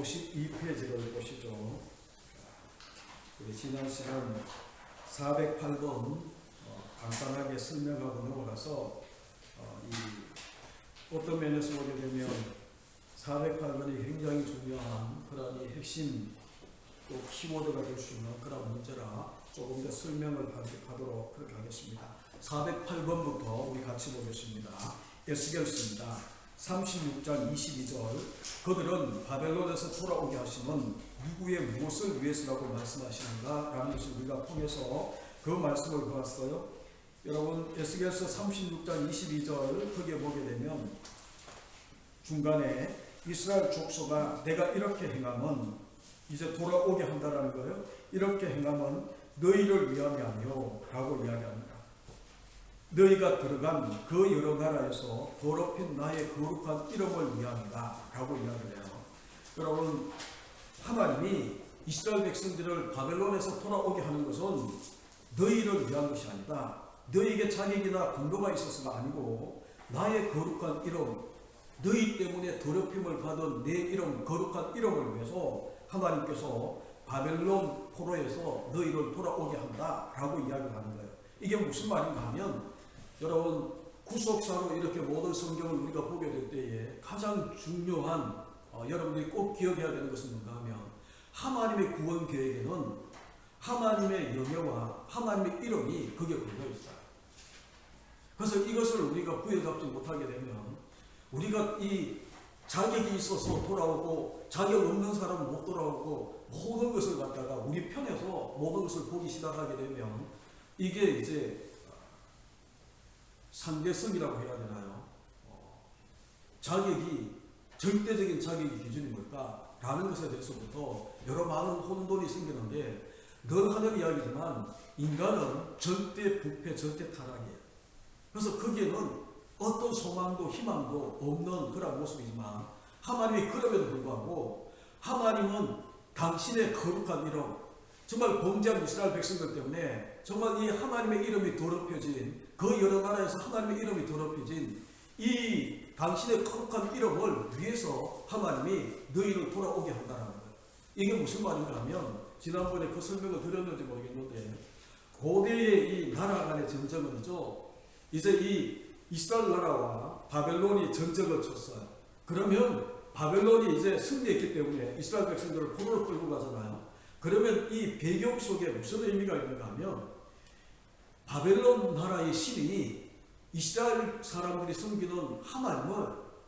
52페이지를 보시죠. 우리 지난 시간 408번 간단하게 설명하고 넘어가서 어떤 면에서 보게 되면 408번이 굉장히 중요한 그런 이 핵심 또 키워드가 될 수 있는 그런 문제라 조금 더 설명을 하도록 그렇게 하겠습니다. 408번부터 우리 같이 보겠습니다. 에스겔서입니다. 36장 22절 그들은 바벨론에서 돌아오게 하시는 누구의 무엇을 위해서라고 말씀하시는가 라는 것을 우리가 통해서 그 말씀을 보았어요. 여러분 에스겔서 36장 22절 거기에 보게 되면 중간에 이스라엘 족속아 내가 이렇게 행하면 이제 돌아오게 한다라는 거예요. 이렇게 행하면 너희를 위함이 아니요 라고 이야기합니다. 너희가 들어간 그 여러 나라에서 더럽힌 나의 거룩한 이름을 위함이다 라고 이야기해요. 여러분 하나님이 이스라엘 백성들을 바벨론에서 돌아오게 하는 것은 너희를 위한 것이 아니다. 너희에게 자격이나 공로가 있어서가 아니고 나의 거룩한 이름, 너희 때문에 더럽힘을 받은 내 이름, 거룩한 이름을 위해서 하나님께서 바벨론 포로에서 너희를 돌아오게 한다 라고 이야기를 하는 거예요. 이게 무슨 말인가 하면 여러분 구속사로 이렇게 모든 성경을 우리가 보게 될 때에 가장 중요한 여러분들이 꼭 기억해야 되는 것은 뭔가 하면 하나님의 구원 계획에는 하나님의 영예와 하나님의 이름이 거기에 걸려 있어요. 그래서 이것을 우리가 부여잡지 못하게 되면 우리가 이 자격이 있어서 돌아오고 자격 없는 사람은 못 돌아오고 모든 것을 갖다가 우리 편에서 모든 것을 보기 시작하게 되면 이게 이제 상대성이라고 해야 되나요? 자격이 절대적인 자격의 기준이 뭘까? 라는 것에 대해서부터 여러 많은 혼돈이 생기는데 늘 하는 이야기지만 인간은 절대 부패, 절대 타락이에요. 그래서 거기에는 어떤 소망도 희망도 없는 그런 모습이지만 하나님이 그럼에도 불구하고 하나님은 당신의 거룩한 이름, 정말 범죄한 이스라엘 백성들 때문에 정말 이 하나님의 이름이 더럽혀진 그 여러 나라에서 하나님의 이름이 더럽혀진 이 당신의 거룩한 이름을 위해서 하나님이 너희를 돌아오게 한다는 거예요. 이게 무슨 말인가 하면 지난번에 그 설명을 드렸는지 모르겠는데 고대의 이 나라 간의 전쟁은죠. 이제 이 이스라엘 나라와 바벨론이 전쟁을 쳤어요. 그러면 바벨론이 이제 승리했기 때문에 이스라엘 백성들을 포로로 끌고 가잖아요. 그러면 이 배경 속에 무슨 의미가 있는가 하면 바벨론 나라의 신이 이스라엘 사람들이 섬기는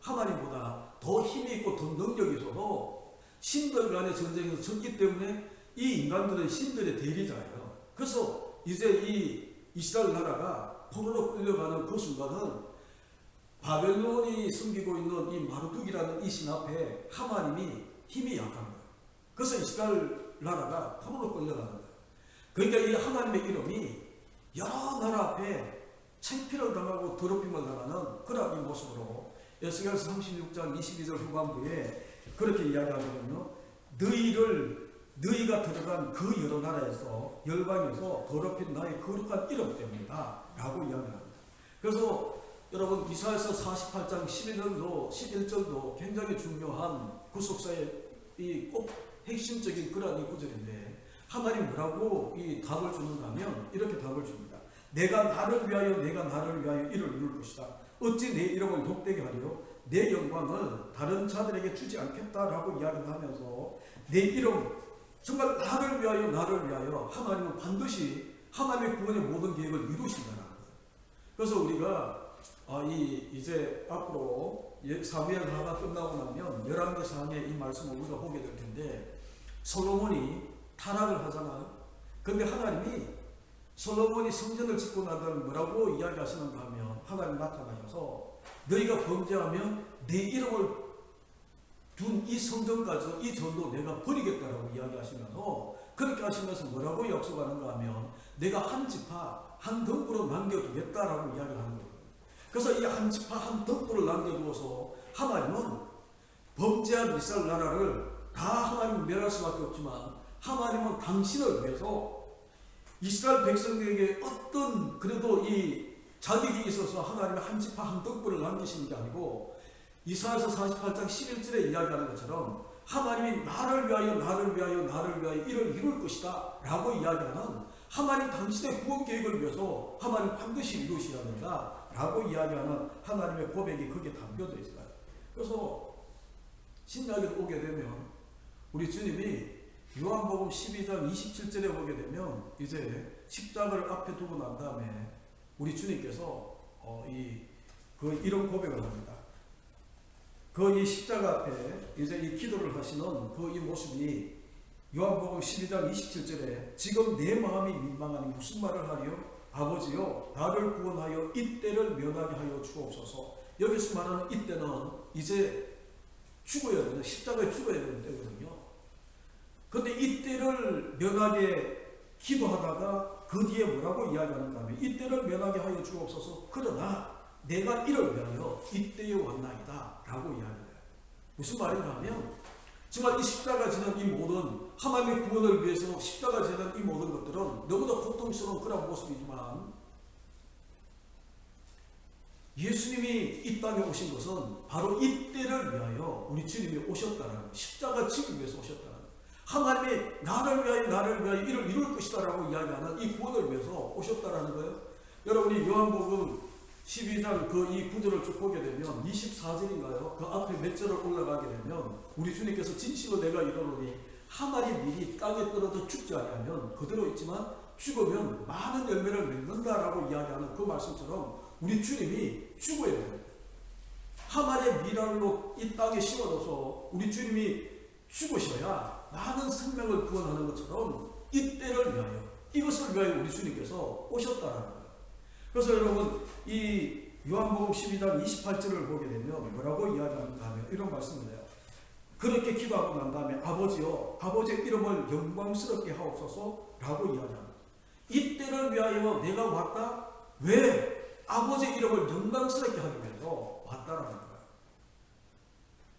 하나님보다 더 힘이 있고 더 능력이 있어서 신들 간의 전쟁에서 졌기 때문에 이 인간들은 신들의 대리자예요. 그래서 이제 이 이스라엘 나라가 포로로 끌려가는 그 순간은 바벨론이 섬기고 있는 이 마르둑이라는 이 신 앞에 하나님이 힘이 약한 거예요. 그래서 이스라엘 나라가 포로로 끌려가는 거예요. 그러니까 이 하나님의 이름이 여러 나라 앞에 창피를 당하고 더럽힘을 당하는 그런 이 모습으로 에스겔서 36장 22절 후반부에 그렇게 이야기하거든요. 너희가 들어간 그 여러 나라에서 열방에서 더럽힌 나의 거룩한 이름 때문이다 라고 이야기합니다. 그래서 여러분 이사야서 48장 11절도 굉장히 중요한 구속사의 이 꼭 핵심적인 그런 이 구절인데 하나님 뭐라고 이 답을 주는가 하면 이렇게 답을 줍니다. 내가 나를 위하여 이를 이룰 것이다. 어찌 내 이름을 욕되게 하리요? 내 영광을 다른 자들에게 주지 않겠다라고 이야기를 하면서 내 이름 정말 나를 위하여 하나님은 반드시 하나님의 구원의 모든 계획을 이루신다는 거예요. 그래서 우리가 이제 앞으로 사무엘하가 끝나고 나면 열왕기상의 이 말씀을 우리가 보게 될 텐데 솔로몬이 타락을 하잖아요. 그런데 하나님이 솔로몬이 성전을 짓고 나면 뭐라고 이야기하시는가 하면 하나님 나타나셔서 너희가 범죄하면 내 이름을 둔 이 성전까지 이 전도 내가 버리겠다라고 이야기하시면서 그렇게 하시면서 뭐라고 약속하는가 하면 내가 한 지파 한 덤불로 남겨두겠다라고 이야기를 하는 거예요. 그래서 이 한 지파 한 덤불을 남겨두어서 하나님은 범죄한 이스라엘 나라를 다 하나님은 멸할 수밖에 없지만 하나님은 당신을 위해서 이스라엘 백성들에게 어떤 그래도 이 자격이 있어서 하나님의 한 지파 한 덤불을 남기시는 게 아니고 이사야서 48장 11절에 이야기하는 것처럼 하나님이 나를 위하여 나를 위하여 나를 위하여 이를 이룰 것이다 라고 이야기하는 하나님 당신의 구원 계획을 위해서 하나님 반드시 이루셔야 된다 라고 이야기하는 하나님의 고백이 거기에 담겨져 있어요. 그래서 신약에 오게 되면 우리 주님이 요한복음 12장 27절에 보게 되면 이제 십자가를 앞에 두고 난 다음에 우리 주님께서 이런 고백을 합니다. 그 이 십자가 앞에 이제 이 기도를 하시는 그 이 모습이 요한복음 12장 27절에 지금 내 마음이 민망하니 무슨 말을 하리요? 아버지요 나를 구원하여 이때를 면하게 하여 주옵소서. 여기서 말하는 이때는 이제 죽어야 되는, 십자가에 죽어야 되는 때거든요. 그런데 이때를 면하게 기도하다가 그 뒤에 뭐라고 이야기하는가 하면 이때를 면하게 하여 주옵소서. 그러나 내가 이를 위하여 이때에 왔나이다 라고 이야기해요. 무슨 말인가 하면 정말 이 십자가 지는 이 모든 하나님의 구원을 위해서 십자가 지는 이 모든 것들은 너무나 고통스러운 그런 모습이지만 예수님이 이 땅에 오신 것은 바로 이때를 위하여 우리 주님이 오셨다는 거예요. 십자가 지기 위해서 오셨다는 거예요. 하나님이 나를 위하여 이를 이룰 것이다 라고 이야기하는 이 구원을 위해서 오셨다는 거예요. 여러분이 요한복음 12장 그 이 구절을 쭉 보게 되면 24절인가요? 그 앞에 몇 절을 올라가게 되면 우리 주님께서 진실로 내가 이르노니 한 마리 밀이 땅에 떨어져 죽지 아니하면 그대로 있지만 죽으면 많은 열매를 맺는다라고 이야기하는 그 말씀처럼 우리 주님이 죽어야 돼요. 한 마리의 밀알로 이 땅에 심어져서 우리 주님이 죽으셔야 많은 생명을 구원하는 것처럼 이때를 위하여 이것을 위하여 우리 주님께서 오셨다라는 거예요. 그래서 여러분 이 요한복음 12장 28절을 보게 되면 뭐라고 이야기하는가 하면 이런 말씀을 해요. 그렇게 기도하고 난 다음에 아버지여 아버지의 이름을 영광스럽게 하옵소서 라고 이야기합니다. 이때를 위하여 내가 왔다? 왜? 아버지의 이름을 영광스럽게 하기 위해서 왔다라는 거예요.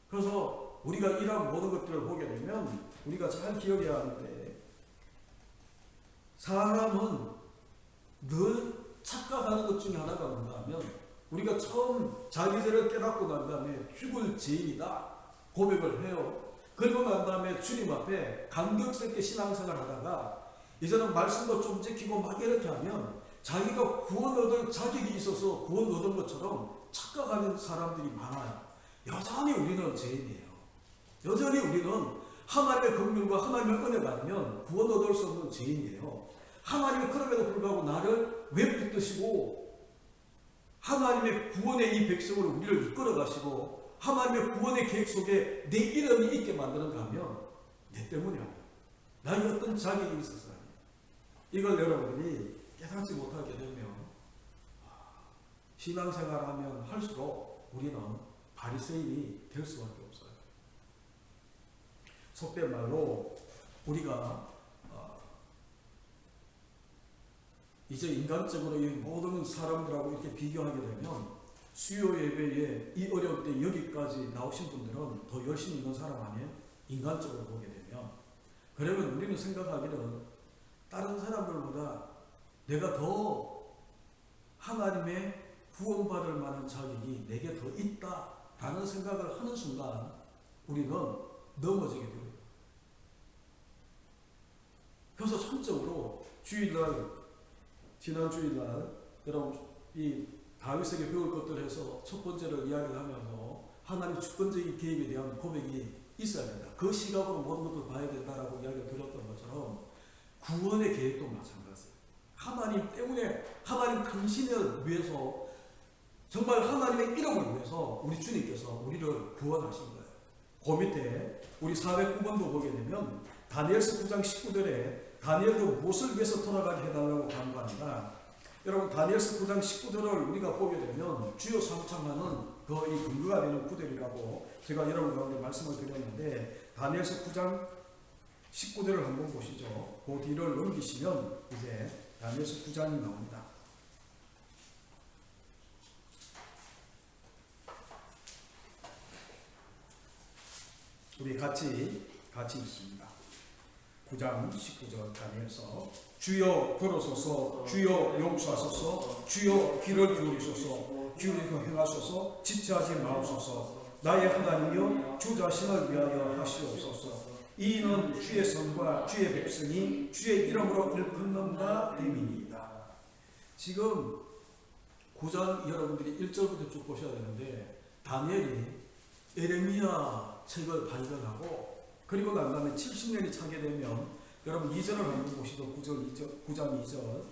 그래서 우리가 이러한 모든 것들을 보게 되면 우리가 잘 기억해야 하는데 사람은 늘 착각하는 것 중에 하나가 뭔가 하면 우리가 처음 자기 죄를 깨닫고 난 다음에 죽을 죄인이다 고백을 해요. 그리고 난 다음에 주님 앞에 감격스럽게 신앙생활 하다가 이제는 말씀도 좀 지키고 막 이렇게 하면 자기가 구원 얻을 자격이 있어서 구원 얻은 것처럼 착각하는 사람들이 많아요. 여전히 우리는 죄인이에요. 여전히 우리는 하나님의 긍휼과 하나님의 은혜가 아니면 구원 얻을 수 없는 죄인이에요. 하나님이 그럼에도 불구하고 나를 왜 붙드시고 하나님의 구원의 이 백성을 우리를 이끌어 가시고 하나님의 구원의 계획 속에 내 이름이 있게 만드는가 하면 내 때문이 아니에요. 나의 어떤 자격이 있어서 아니에요. 이걸 여러분이 깨닫지 못하게 되면 신앙생활하면 할수록 우리는 바리새인이 될 수밖에 없어요. 속된 말로 우리가 이제 인간적으로 이 모든 사람들하고 이렇게 비교하게 되면 수요 예배에 이 어려울 때 여기까지 나오신 분들은 더 열심히 있는 사람 아니에요? 인간적으로 보게 되면. 그러면 우리는 생각하기는 다른 사람들보다 내가 더 하나님의 구원받을 만한 자격이 내게 더 있다라는 생각을 하는 순간 우리는 넘어지게 됩니다. 그래서 전적으로 주일날 지난 주일날 여러분 이 다윗에게 배울 것들 해서 첫 번째로 이야기를 하면서 하나님의 주권적인 개입에 대한 고백이 있어야 된다. 그 시각으로 모든 것을 봐야 된다라고 이야기를 드렸던 것처럼 구원의 계획도 마찬가지예요. 하나님 때문에 하나님 당신을 위해서 정말 하나님의 이름을 위해서 우리 주님께서 우리를 구원하신 거예요. 그 밑에 우리 409번도 보게 되면 다니엘서 9장 19절에 다니엘도 무엇을 위해서 돌아가게 해달라고 간구합니다. 여러분 다니엘서 9장 19절을 우리가 보게 되면 주요 삼창하는 거의 근거가 되는 구절이라고 제가 여러분 가운데 말씀을 드렸는데 다니엘서 9장 19절을 한번 보시죠. 그 뒤를 넘기시면 이제 다니엘서 9장이 나옵니다. 우리 같이 있습니다. 9장 19절 다니엘서 주여 부르소서 주여 용서하소서 주여 귀를 기울이소서 주여 행하소서 지체하지 마옵소서 나의 하나님이여 주 자신을 위하여 하시옵소서. 이는 주의 성과 주의 백성이 주의 이름으로 일컫는다 됨이니이다. 지금 9장 여러분들이 1절부터 쭉 보셔야 되는데 다니엘이 에레미야 책을 발견하고 그리고 난 다음에 70년이 차게 되면 여러분 2절을 한번 보시죠. 9장 2절.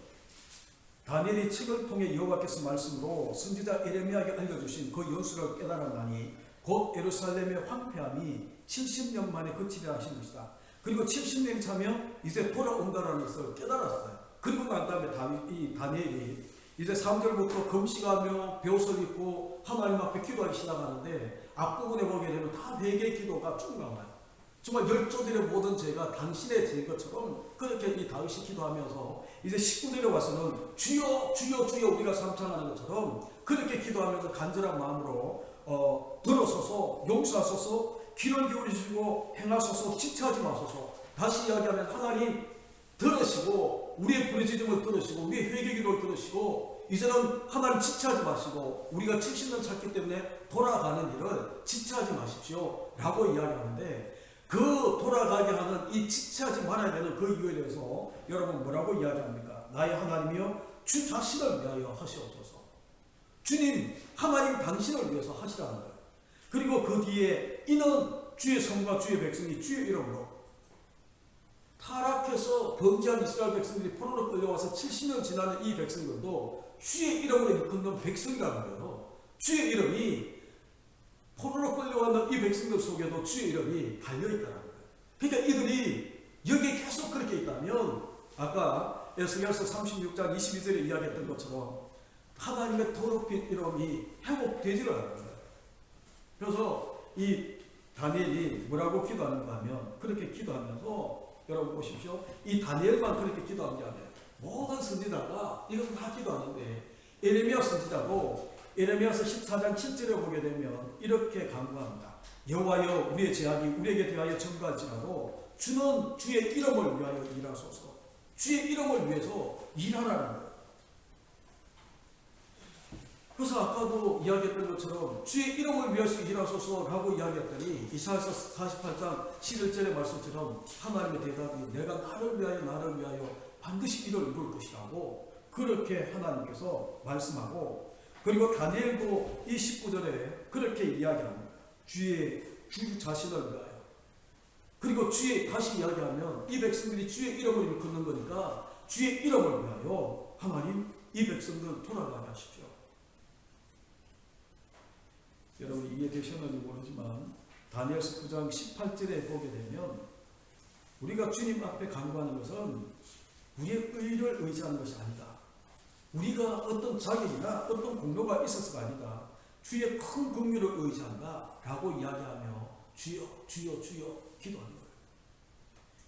다니엘이 책을 통해 여호와께서 말씀으로 선지자 에레미야에게 알려주신 그 연수를 깨달았나니 곧 예루살렘의 황폐함이 70년 만에 그치리라 하신 것이다. 그리고 70년이 차면 이제 돌아온다라는 것을 깨달았어요. 그리고 난 다음에 이 다니엘이 이제 3절부터 금식하며 벼슬 입고 하나님 앞에 기도하기 시작하는데 앞부분에 보게 되면 다 4개의 기도가 쭉 나와요. 정말 열조들의 모든 죄가 당신의 죄인 것처럼 그렇게 이 다윗이 기도하면서 이제 19절에 와서는 주여 주여 주여 우리가 삼창하는 것처럼 그렇게 기도하면서 간절한 마음으로 들어서서 용서하소서 귀를 기울이시고 행하소서 지체하지 마소서. 다시 이야기하면 하나님 들으시고 우리의 부르짖음을 들으시고 우리의 회개 기도를 들으시고 이제는 하나님 지체하지 마시고 우리가 70년 찼기 때문에 돌아가는 일을 지체하지 마십시오 라고 이야기하는데 그 돌아가게 하는 이 지체하지 말아야 되는 그 이유에 대해서 여러분 뭐라고 이야기합니까? 나의 하나님이여 주 자신을 위하여 하시옵소서. 주님 하나님 당신을 위해서 하시라는 거예요. 그리고 그 뒤에 이는 주의 성과 주의 백성이 주의 이름으로 타락해서 범죄한 이스라엘 백성들이 포로로 끌려와서 70년 지나는 이 백성들도 주의 이름으로 일컫는 백성이라는 거예요. 주의 이름이 포로로 끌려왔는 이 백성들 속에도 주의 이름이 달려있다는 거예요. 그러니까 이들이 여기에 계속 그렇게 있다면 아까 에스겔서 36장 22절에 이야기했던 것처럼 하나님의 더럽힌 이름이 회복되지를 않는 거예요. 그래서 이 다니엘이 뭐라고 기도하는가 하면 그렇게 기도하면서 여러분 보십시오. 이 다니엘만 그렇게 기도한 게 아니에요. 모든 선지자가 이것을 다 기도하는데 에레미야 선지자도 에레미야서 14장 7절에 보게 되면 이렇게 간구합니다. 여호와여 우리의 죄악이 우리에게 대하여 증거할지라도 주는 주의 이름을 위하여 일하소서. 주의 이름을 위해서 일하라는 거예요. 그래서 아까도 이야기했던 것처럼 주의 이름을 위해서 일하소서라고 이야기했더니 이사야서 48장 11절의 말씀처럼 하나님의 대답이 내가 나를 위하여 반드시 이를 이룰 것이라고 그렇게 하나님께서 말씀하고 그리고 다니엘도 이 19절에 그렇게 이야기합니다. 주 자신을 위하여. 그리고 다시 이야기하면 이 백성들이 주의 이름을 일컫는 거니까 주의 이름을 위하여 하나님 이 백성들 돌아가게 하십시오. 여러분이 이해되셨는지 모르지만 다니엘서 9장 18절에 보게 되면 우리가 주님 앞에 간구하는 것은 우리의 의를 의지하는 것이 아니다. 우리가 어떤 자격이나 어떤 공로가 있어서가 아니다. 주의 큰 긍휼을 의지한다 라고 이야기하며 주여 주여 주여 기도하는 거예요.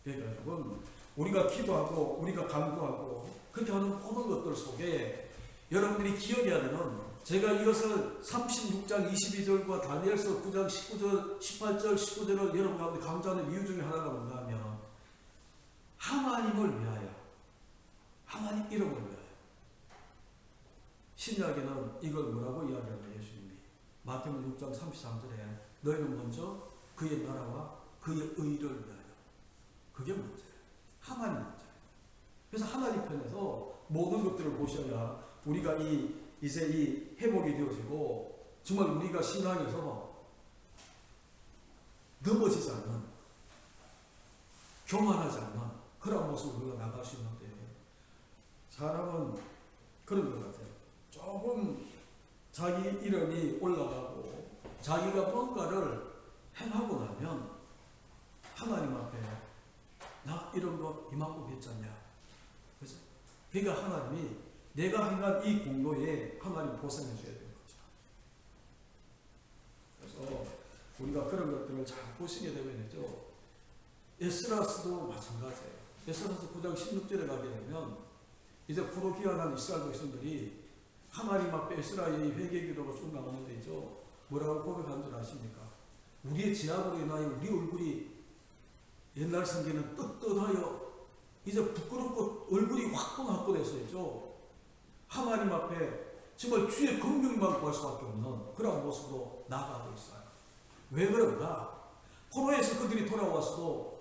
그러니까 여러분 우리가 기도하고 우리가 간구하고 그렇게 하는 모든 것들 속에 여러분들이 기억해야 되는 제가 이것을 36장 22절과 다니엘서 9장 19절 18절 19절을 여러분 가운데 강조하는 이유 중에 하나가 뭔가 하면 하나님을 위하여 하나님 이름을 위하여 신약에는 이걸 뭐라고 이야기하나요? 예수님이 마태복음 6장 33절에 너희는 먼저 그의 나라와 그의 의를 위하여 그게 문제예요. 하나님 문제예요. 그래서 하나님 편에서 모든 것들을 보셔야 우리가 이제 이 회복이 되어지고 정말 우리가 신앙에서 넘어지지 않는 교만하지 않는 그런 모습으로 우리가 나갈 수 있는데 사람은 그런 것 같아요. 조금 자기 이름이 올라가고 자기가 뭔가를 행하고 나면 하나님 앞에 나 이런 거 이만큼 했잖냐. 그죠? 그러니까 하나님이 내가 행한 이 공로에 하나님 보상해 줘야 되는 거죠. 그래서 우리가 그런 것들을 잘 보시게 되면요. 에스라스도 마찬가지예요. 에스라스 9장 16절에 가게 되면 이제 부르기어난 이스라엘 백성들이 하나님 앞에 에스라의 회개 기도가 쭉 나오는데 있죠. 뭐라고 고백한 줄 아십니까? 우리의 죄악으로 인하여 우리 얼굴이 옛날 성경은 떳떳하여 이제 부끄럽고 얼굴이 화끈화끈해서 있죠. 하나님 앞에 정말 주의 긍휼만 구할 수밖에 없는 그런 모습으로 나아가고 있어요. 왜 그런가? 포로에서 그들이 돌아왔어도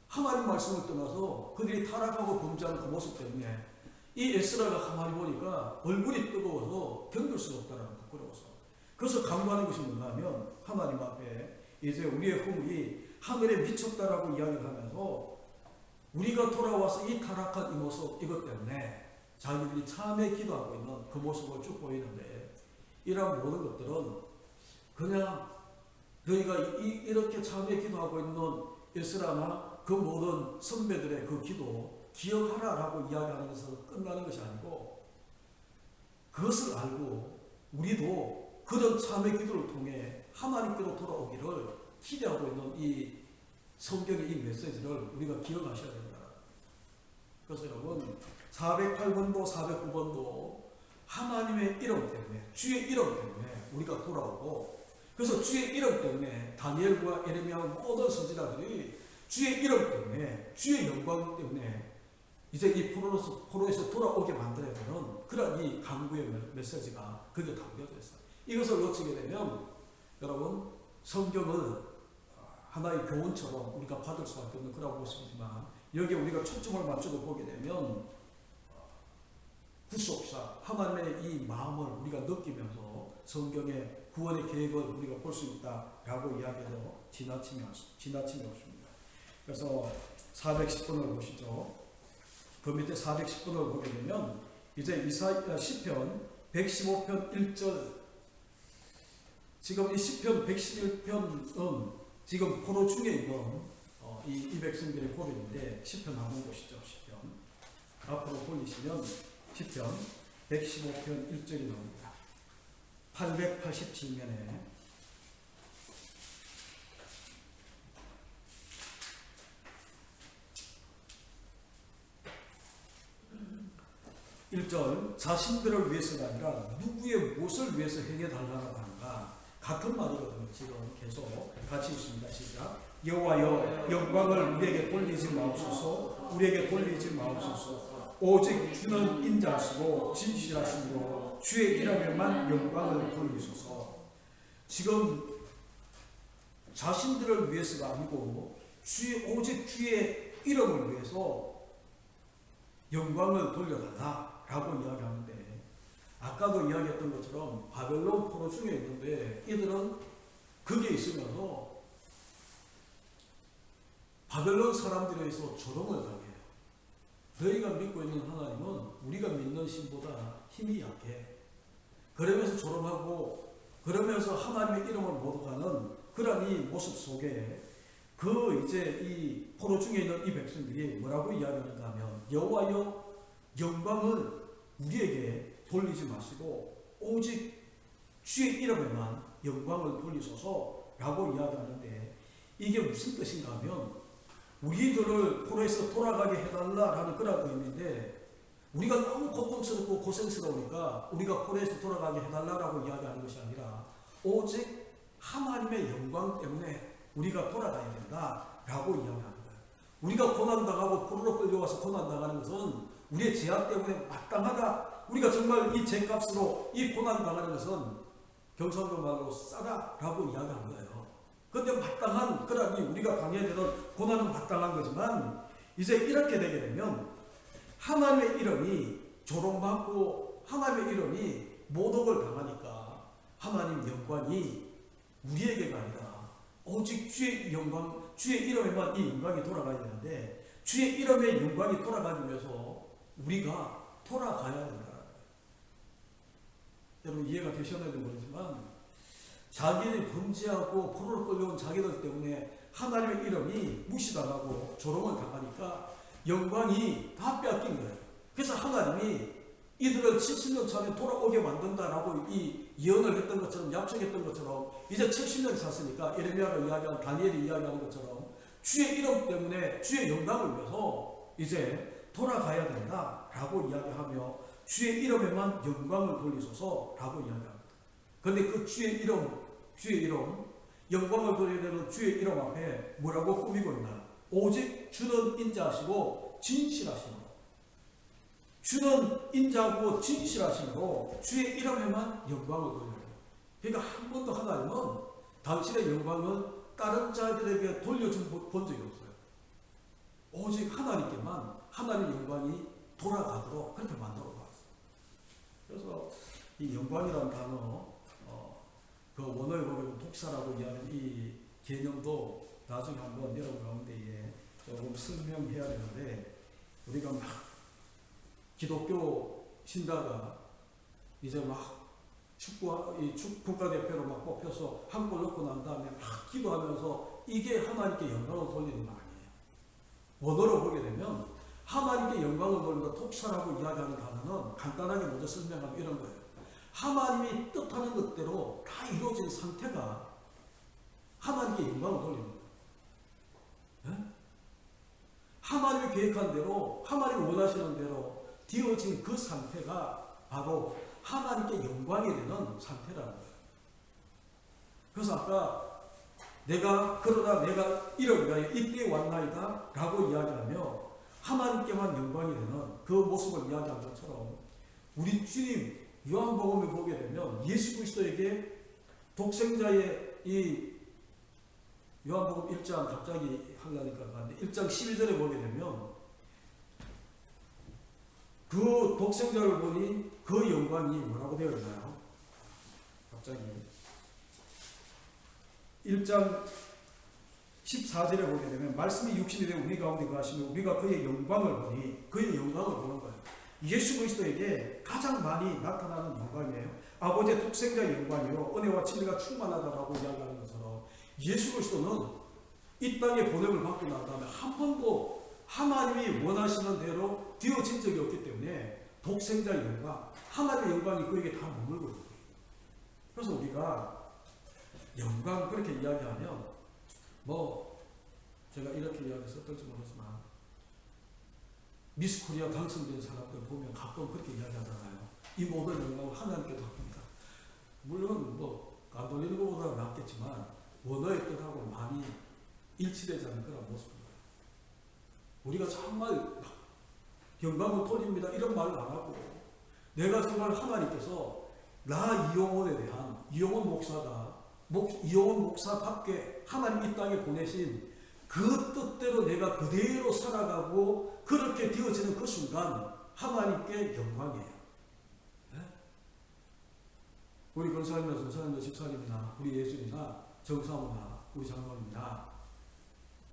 하나님 말씀을 떠나서 그들이 타락하고 범죄하는 그 모습 때문에 이 에스라가 가만히 보니까 얼굴이 뜨거워서 견딜 수가 없다라는 부끄러워서. 그래서 강구하는 것이 뭔가 하면 하나님 앞에 이제 우리의 허물이 하늘에 미쳤다라고 이야기를 하면서 우리가 돌아와서 이 타락한 이 모습 이것 때문에 자기들이 참에 기도하고 있는 그 모습을 쭉 보이는데 이러한 모든 것들은 그냥 너희가 이렇게 참에 기도하고 있는 에스라나 그 모든 선배들의 그 기도 기억하라라고 이야기하는 것으로 끝나는 것이 아니고 그것을 알고 우리도 그런 참의 기도를 통해 하나님께로 돌아오기를 기대하고 있는 이 성경의 이 메시지를 우리가 기억하셔야 된다. 그래서 여러분 408번도 409번도 하나님의 이름 때문에 주의 이름 때문에 우리가 돌아오고 그래서 주의 이름 때문에 다니엘과 에레미야 모든 선지자들이 주의 이름 때문에 주의 영광 때문에 이제 이 포로에서 돌아오게 만들어야 되는 그런 이 강구의 메시지가 거기에 담겨져 있어요. 이것을 놓치게 되면 여러분 성경을 하나의 교훈처럼 우리가 받을 수밖에 없는 그런 모습이지만 여기에 우리가 초점을 맞추고 보게 되면 구속사 하나님의 이 마음을 우리가 느끼면서 성경의 구원의 계획을 우리가 볼 수 있다라고 이야기해도 지나침이 없습니다. 그래서 410번을 보시죠. 그 밑에 410번을 보게 되면 이제 이사야 시편 115편 1절 지금 이 시편 111편은 지금 포로 중에 있는 이 백성들의 고백인데 시편 한번 보시죠. 시편 앞으로 돌리시면 시편 115편 1절이 나옵니다. 887면에 1절 자신들을 위해서가 아니라 누구의 무엇을 위해서 행해달라고 하는가 같은 말이거든요. 지금 계속 같이 있습니다. 시작. 여호와여 영광을 우리에게 돌리지 마옵소서. 우리에게 돌리지 마옵소서. 오직 주는 인자하시고 진실하심으로 주의 이름에만 영광을 돌리소서. 지금 자신들을 위해서가 아니고 오직 주의 이름을 위해서 영광을 돌려달라라고 이야기하는데 아까도 이야기했던 것처럼 바벨론 포로 중에 있는데 이들은 거기에 있으면서 바벨론 사람들에 의해서 조롱을 당해요. 너희가 믿고 있는 하나님은 우리가 믿는 신보다 힘이 약해. 그러면서 조롱하고 그러면서 하나님의 이름을 모독하는 그런 이 모습 속에 그 이제 이 포로 중에 있는 이 백성들이 뭐라고 이야기하는가 하면 여호와여 영광을 우리에게 돌리지 마시고 오직 주의 이름에만 영광을 돌리소서라고 이야기하는데 이게 무슨 뜻인가 하면 우리들을 포로에서 돌아가게 해달라라는 그런 의미인데 우리가 너무 고통스럽고 고생스러우니까 우리가 포로에서 돌아가게 해달라라고 이야기하는 것이 아니라 오직 하나님의 영광 때문에 우리가 돌아가야 된다라고 이야기하는 거예요. 우리가 고난당하고 포로로 끌려와서 고난당하는 것은 우리의 죄악 때문에 마땅하다. 우리가 정말 이 죄값으로 이 고난당하는 것은 경상도 말로 싸다라고 이야기하는 거예요. 그런데 마땅한 그러니 우리가 당해야 되는 고난은 마땅한 거지만 이제 이렇게 되게 되면 하나님의 이름이 조롱받고 하나님의 이름이 모독을 당하니까 하나님 영광이 우리에게가 아니라 오직 주의 영광, 주의 이름에만 이 영광이 돌아가야 되는데 주의 이름의 영광이 돌아가기 위해서 우리가 돌아가야 된다는 거예요. 여러분 이해가 되셨는지 모르지만 자기들이 범죄하고 포로로 끌려온 자기들 때문에 하나님의 이름이 무시당하고 조롱을 당하니까 영광이 다 빼앗긴 거예요. 그래서 하나님이 이들을 70년 전에 돌아오게 만든다라고 이 예언을 했던 것처럼 약속했던 것처럼 이제 70년이 샀으니까 에레미야가 이야기한 다니엘이 이야기하는 것처럼 주의 이름 때문에 주의 영광을 위해서 이제 돌아가야 된다라고 이야기하며 주의 이름에만 영광을 돌리소서라고 이야기합니다. 그런데 그 주의 이름 영광을 돌려야 되는 주의 이름 앞에 뭐라고 꾸미고 있나? 오직 주는 인자하시고 진실하심으로 주는 인자하고 진실하심으로 주의 이름에만 영광을 돌려요. 그러니까 한 번도 하나님은 당신의 영광은 다른 자들에게 돌려준 본 적이 없어요. 오직 하나님께만 하나님의 영광이 돌아가도록 그렇게 만들어 놨어요. 그래서 이 영광이라는 단어, 그 원어에 보면 독사라고 이야기하는 이 개념도 나중에 한번 여러분 가운데에 조금 설명해야 되는데, 우리가 막 기독교 신자가 이제 막 국가대표로 막 뽑혀서 한 골 넣고 난 다음에 막 기도하면서 이게 하나님께 영광을 돌리는 거 아니에요. 원어로 보게 되면 하나님께 영광을 돌린다, 독사라고 이야기하는 단어는 간단하게 먼저 설명하면 이런 거예요. 하나님이 뜻하는 것대로 다 이루어진 상태가 하나님께 영광을 돌리는 거예요. 네? 하나님이 계획한 대로, 하나님이 원하시는 대로 되어진 그 상태가 바로 하나님께 영광이 되는 상태라는 거예요. 그래서 아까 그러나 내가 이를 위하여 이때에 왔나이다 라고 이야기하며 하나님께만 영광이 되는 그 모습을 이야기한 것처럼, 우리 주님 요한복음을 보게 되면 예수 그리스도에게 독생자의 이 요한복음 1장 갑자기 하려니까 가는데 1장 11절에 보게 되면 그 독생자를 보니 그 영광이 뭐라고 되어 있나요? 갑자기 1장 14절에 보게 되면 말씀이 육신이 되어 우리 가운데 거하시며 우리가 그의 영광을 보니, 그의 영광을 보는 거예요. 예수 그리스도에게 가장 많이 나타나는 영광이에요. 아버지의 독생자의 영광이요 은혜와 진리가 충만하다라고 이야기하는 것처럼, 예수 그리스도는 이 땅에 보냄을 받고 난 다음에 한 번도 하나님이 원하시는 대로 되어진 적이 없기 때문에 독생자의 영광, 하나님의 영광이 그에게 다 머물고 있는 거예요. 그래서 우리가 영광 그렇게 이야기하면 제가 이렇게 이야기해서 어떨지 모르지만 미스 코리아 당선된 사람들 보면 가끔 그렇게 이야기하잖아요. 이 모든 영광을 하나님께 돌립니다. 물론 안 돌리는 것보다는 낫겠지만 원어의 뜻하고 많이 일치되지 않는 그런 모습입니다. 우리가 정말 영광을 돌립니다 이런 말을 안 하고, 내가 정말 하나님께서 나 이용원에 대한, 이용원 목사답게 하나님 이 땅에 보내신 그 뜻대로 내가 그대로 살아가고 그렇게 되어지는 그 순간 하나님께 영광이에요. 네? 우리 권사님이나 전사님이나 집사님이나 우리 예수님이나 정사모나 우리 장로님이나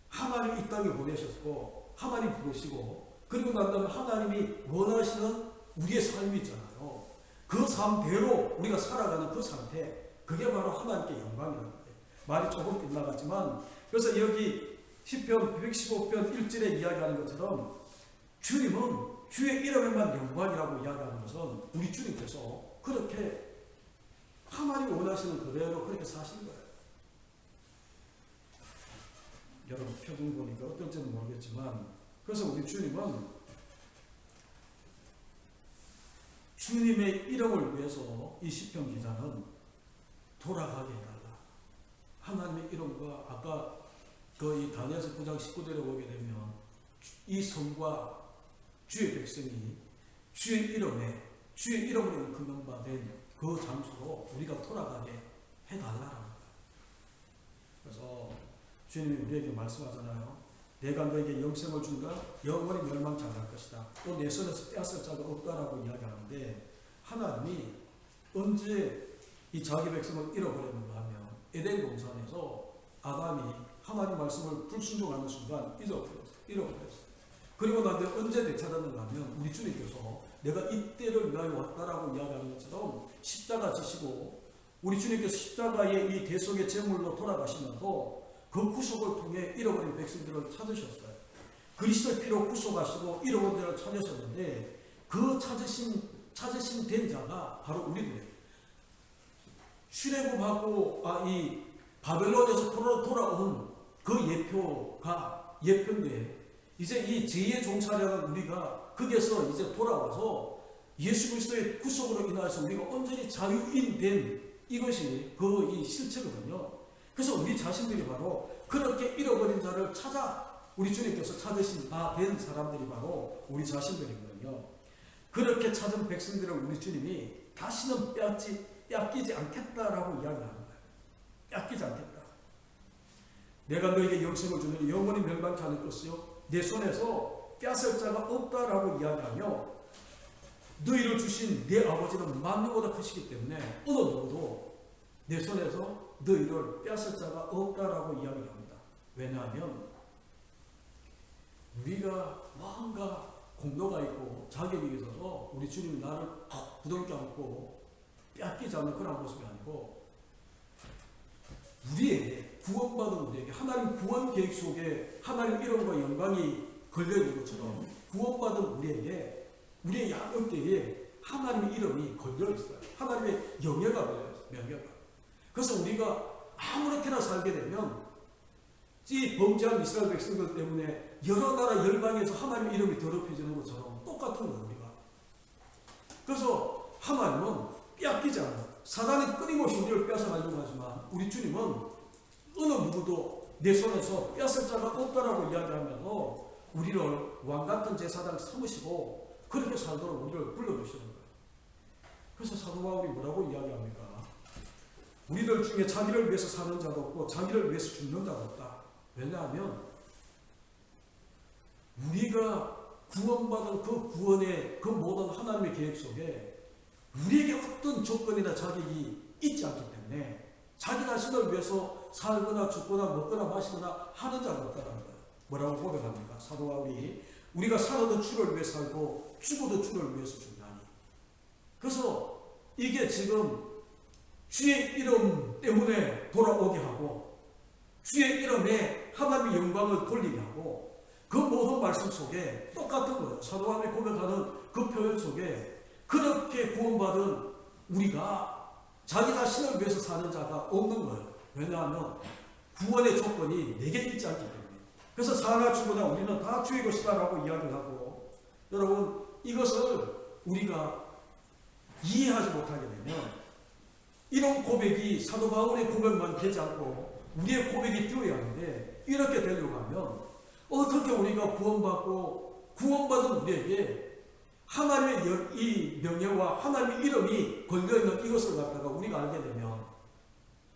하나님 이 땅에 보내셨고 하나님 부르시고, 그리고 난 다음에 하나님이 원하시는 우리의 삶이 있잖아요. 그 삶대로 우리가 살아가는 그 상태, 그게 바로 하나님께 영광이라는 거예요. 말이 조금 빗나갔지만, 그래서 여기 시편 115편 1절에 이야기하는 것처럼 주님은 주의 이름에만 영광이라고 이야기하는 것은 우리 주님께서 그렇게 하나님이 원하시는 그대로 그렇게 사신 거예요. 여러분 표정 보니까 어떨지는 모르겠지만, 그래서 우리 주님은 주님의 이름을 위해서 이 시편 기자는 돌아가게 해달라. 하나님의 이름과 아까 이 다니엘서 9장 19절에 보게 되면 이 성과 주의 백성이 주의 이름으로 금명받은 그 장소로 우리가 돌아가게 해달라는 거예요. 그래서 주님이 우리에게 말씀하잖아요. 내가 너에게 영생을 준다. 영원히 멸망치 않을 것이다. 또 내 손에서 떼앗을 자가 없다라고 이야기하는데, 하나님이 언제 이 자기 백성을 잃어버렸는가 하면 에덴 동산에서 아담이 하나님 말씀을 불순종하는 순간 잃어버렸어요. 그리고 나한테 언제 되찾았는가 하면 우리 주님께서 내가 이때를 위하여 왔다라고 이야기하는 것처럼 십자가 지시고, 우리 주님께서 십자가의 이 대속의 제물로 돌아가시면서 그 구속을 통해 잃어버린 백성들을 찾으셨어요. 그리스도의 피로 구속하시고 잃어버린 자를 찾으셨는데, 그 찾으신 된 자가 바로 우리들이에요. 출애굽하고 이 바벨론에서 돌아온 그 예표인데, 이제 이 죄의 종살이라는 우리가 거기에서 이제 돌아와서 예수 그리스도의 구속으로 인하여서 우리가 온전히 자유인 된 이것이 이 실체거든요. 그래서 우리 자신들이 바로 그렇게 잃어버린 자를 찾아 우리 주님께서 찾으신 바 된 사람들이 바로 우리 자신들이거든요. 그렇게 찾은 백성들을 우리 주님이 다시는 빼앗기지 않겠다라고 이야기하는 거예요. 뺏기지 않겠다. 내가 너에게 영생을 주면 영원히 멸망치 않을 것이요 내 손에서 뺏을 자가 없다라고 이야기하며 너희를 주신 내 아버지는 만유보다 크시기 때문에 어느 누구도 내 손에서 너희를 뺏을 자가 없다라고 이야기를 합니다. 왜냐하면 우리가 뭔가 공로가 있고 자격이 있어서 우리 주님이 나를 부둥켜 안고 뺏기지 않는 그런 모습이 아니고 우리에게 구원받은 우리에게 하나님 구원 계획 속에 하나님 이름과 영광이 걸려있는 것처럼 구원받은 우리에게 우리의 어깨에 하나님의 이름이 걸려있어요. 하나님의 영예가 걸려있어요. 명예가. 그래서 우리가 아무렇게나 살게 되면 이 범죄한 이스라엘 백성들 때문에 여러 나라 열방에서 하나님의 이름이 더럽혀지는 것처럼 똑같은 거예요. 우리가. 그래서 하나님은 뺏기지 않아요. 사단이 끊임없이 우리를 뺏어가려고 하지만 우리 주님은 어느 누구도 내 손에서 뺏을 자가 없다라고 이야기하면서 우리를 왕같은 제사장 삼으시고 그렇게 살도록 우리를 불러주시는 거예요. 그래서 사도 바울이 뭐라고 이야기합니까? 우리들 중에 자기를 위해서 사는 자도 없고 자기를 위해서 죽는 자도 없다. 왜냐하면 우리가 구원받은 그 구원의 그 모든 하나님의 계획 속에 우리에게 어떤 조건이나 자격이 있지 않기 때문에 자기 자신을 위해서 살거나 죽거나 먹거나 마시거나 하는 자가 없다는 거예요. 뭐라고 고백합니까? 사도 바울이 우리가 살아도 주를 위해 살고 죽어도 주를 위해서 죽나니. 그래서 이게 지금 주의 이름 때문에 돌아오게 하고 주의 이름에 하나님의 영광을 돌리게 하고 그 모든 말씀 속에 똑같은 거예요. 사도 바울이 고백하는 그 표현 속에 그렇게 구원받은 우리가 자기 자신을 위해서 사는 자가 없는 거예요. 왜냐하면 구원의 조건이 내게 있지 않기 때문에. 그래서 사나 죽으나 우리는 다 주의 것이다라고 이야기를 하고 여러분 이것을 우리가 이해하지 못하게 되면 이런 고백이 사도 바울의 고백만 되지 않고 우리의 고백이 되어야 하는데 이렇게 되려고 하면 어떻게 우리가 구원받고 구원받은 우리에게 하나님의 이 명예와 하나님의 이름이 걸려있는 이것을 갖다가 우리가 알게 되면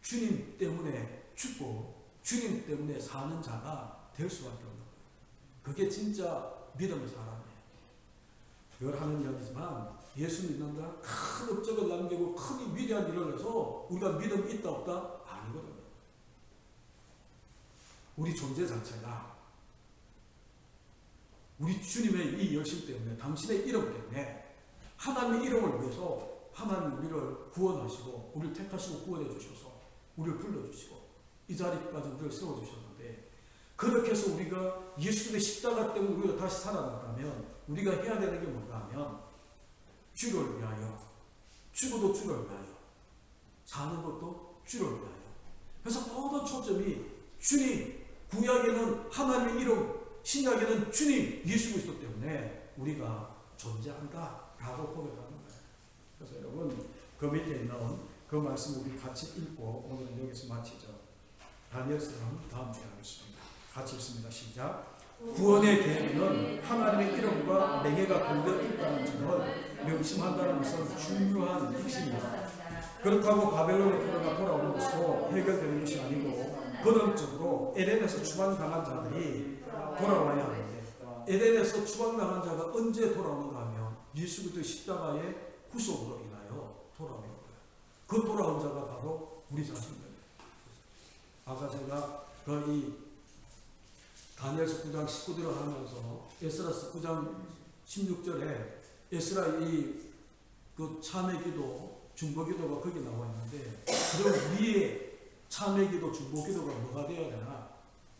주님 때문에 죽고 주님 때문에 사는 자가 될 수밖에 없는 거예요. 그게 진짜 믿음의 사람이에요. 늘 하는 이야기지만 예수 믿는다 큰 업적을 남기고 큰 위대한 일을 해서 우리가 믿음이 있다 없다? 아니거든요. 우리 존재 자체가 우리 주님의 이 열심 때문에 당신의 이름 때문에 하나님의 이름을 위해서 하나님 우리를 구원하시고 우리를 택하시고 구원해 주셔서 우리를 불러주시고 이 자리까지 우리를 세워주셨는데 그렇게 해서 우리가 예수님의 십자가 때문에 우리가 다시 살아났다면 우리가 해야 되는 게 뭔가 하면 주를 위하여 죽어도 주를 위하여 사는 것도 주를 위하여. 그래서 모든 초점이 주님, 구약에는 하나님의 이름, 신약에는 주님 예수 그리스도 때문에 우리가 존재한다라고 고백하는 거예요. 그래서 여러분 그 밑에 있는 그 말씀 우리 같이 읽고 오늘은 여기서 마치죠. 다니엘서는 다음 주에 하겠습니다. 같이 읽습니다. 시작. 구원의 계획은 하나님의 이름과 명예가 걸려있다는 점을 명심한다는 것은 중요한 핵심입니다. 그렇다고 바벨론의 포로가 돌아오는 것으로 해결되는 것이 아니고 근원적으로 에덴에서 추방당한 자들이 돌아와야 하는데 에덴에서 추방당한 자가 언제 돌아오는가 하면 예수 그리스도의 십자가의 구속으로 인하여 돌아오는 거예요. 그 돌아온 자가 바로 우리 자신입니다. 아까 제가 이 다니엘서 9장 19절을 하면서 에스라서 9장 16절에 에스라의 그 참회기도 중보기도가 거기 나와 있는데 그럼 우리의 참회기도 중보기도가 뭐가 되어야 되나?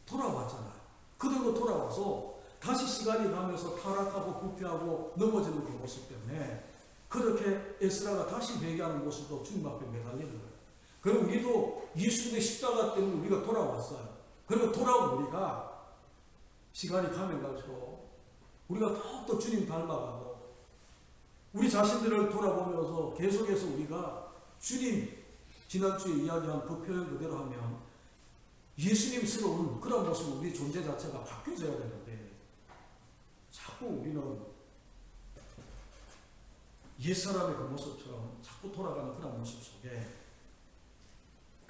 돌아왔잖아요. 그들도 돌아와서 다시 시간이 가면서 타락하고 부패하고 넘어지는 그 모습 때문에 그렇게 에스라가 다시 회개하는 모습도 주님 앞에 매달리는 거예요. 그럼 우리도 예수님의 십자가 때문에 우리가 돌아왔어요. 그리고 돌아온 우리가 시간이 가면 갈수록 우리가 더욱더 주님 닮아가고 우리 자신들을 돌아보면서 계속해서 우리가 주님 지난주에 이야기한 그 표현 그대로 하면 예수님스러운 그런 모습 우리 존재 자체가 바뀌어져야 되는데 자꾸 우리는 옛사람의 그 모습처럼 자꾸 돌아가는 그런 모습 속에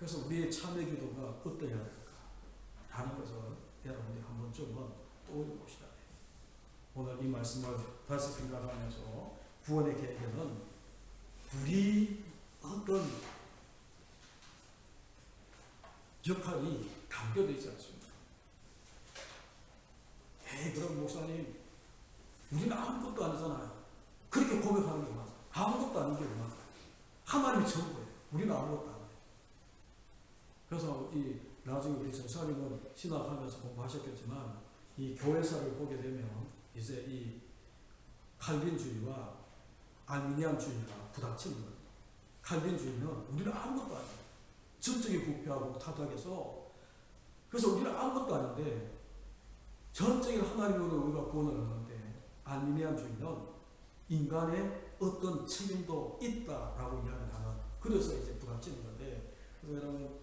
그래서 우리의 참회 기도가 어떠해야 될까 하는 것을 여러분이 한 번쯤은 떠올려 봅시다. 오늘 이 말씀을 다시 생각하면서 구원의 계획에는 우리 어떤 역할이 담겨져 있지 않습니까? 그럼 목사님, 우리는 아무것도 아니잖아요. 그렇게 고백하는 게 맞아요. 아무것도 아닌 게 맞아요. 하나님이 전부예요. 우리는 아무것도 아니에요. 그래서 이 나중에 우리 전사님은 신학하면서 공부하셨겠지만 이 교회사를 보게 되면 이제 이 칼빈주의와 알미니안주의가 부닥치는 거예요. 칼빈주의는 우리는 아무것도 아니에요. 전적인 부패하고 타락해서 그래서 우리는 아무것도 아닌데 전적인 하나님으로 우리가 구원을 얻는데 알미니안주의는 인간의 어떤 책임도 있다라고 이야기를 하는 그래서 이제 부닥치는 건데 그래서 여러분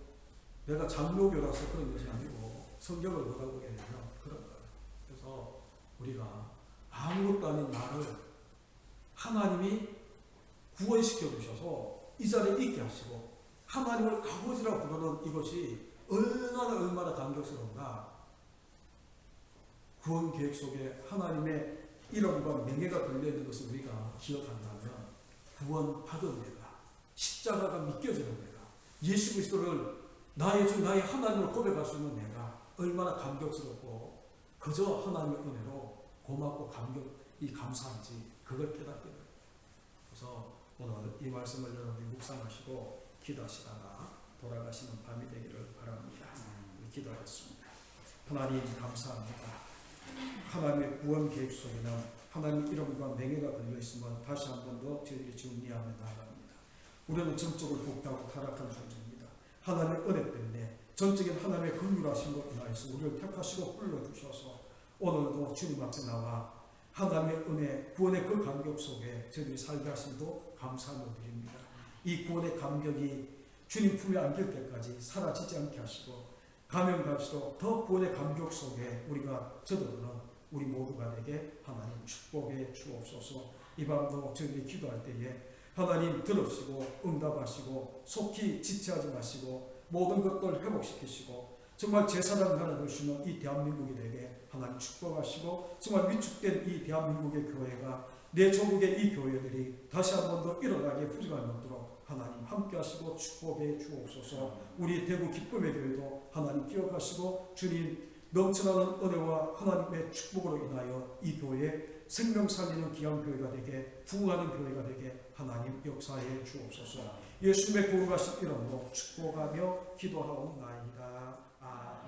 내가 장로교라서 그런 것이 아니고 성경을 보게 되면 그런 거예요. 그래서 우리가 아무것도 아닌 나를 하나님이 구원시켜 주셔서 이 자리에 있게 하시고 하나님을 아버지라고 부르는 이것이 얼마나 감격스러운가. 구원 계획 속에 하나님의 이름과 명예가 걸려있는 것을 우리가 기억한다면 구원 받은 내가 십자가가 믿겨지는 내가 예수 그리스도를 나의 주 나의 하나님을 고백할 수 있는 내가 얼마나 감격스럽고 그저 하나님의 은혜로 고맙고 감사한지 그걸 깨닫게 돼요. 그래서 오늘 이 말씀을 여러분이 묵상하시고 기도하시다가 돌아가시는 밤이 되기를 바랍니다. 기도하겠습니다. 하나님 감사합니다. 하나님의 구원 계획 속에는 하나님의 이름과 명예가 걸려있으면 다시 한 번 더 저희들이 정리하며 나아갑니다. 우리는 전적으로 복다고 타락한 존재입니다. 하나님의 은혜 때문에 전적인 하나님의 긍휼하심으로 인하여서 우리를 택하시고 불러주셔서 오늘도 주님 앞에 나와 하나님의 은혜, 구원의 그 감격 속에 저희들이 살게 하심도 감사함을 드립니다. 이 구원의 감격이 주님 품에 안길 때까지 사라지지 않게 하시고 가면 갈수록 더 구원의 감격 속에 우리가 젖어드는 우리 모두가 되게 하나님 축복해 주옵소서. 이 밤도 저희들이 기도할 때에 하나님 들으시고 응답하시고 속히 지체하지 마시고 모든 것들 회복시키시고 정말 제사장 나라 될 수 있는 이 대한민국이 되게 하나님 축복하시고 정말 위축된 이 대한민국의 교회가 내 조국의 이 교회들이 다시 한 번 더 일어나게 부지런히 없도록 하나님 함께 하시고 축복해 주옵소서. 우리 대구 기쁨의 교회도 하나님 기억하시고 주님 넘쳐나는 은혜와 하나님의 축복으로 인하여 이 교회에 생명 살리는 귀한 교회가 되게 부흥하는 교회가 되게 하나님 역사해 주옵소서. 예수님의 거룩하신 이름으로 축복하며 기도하옵나이다. 아멘.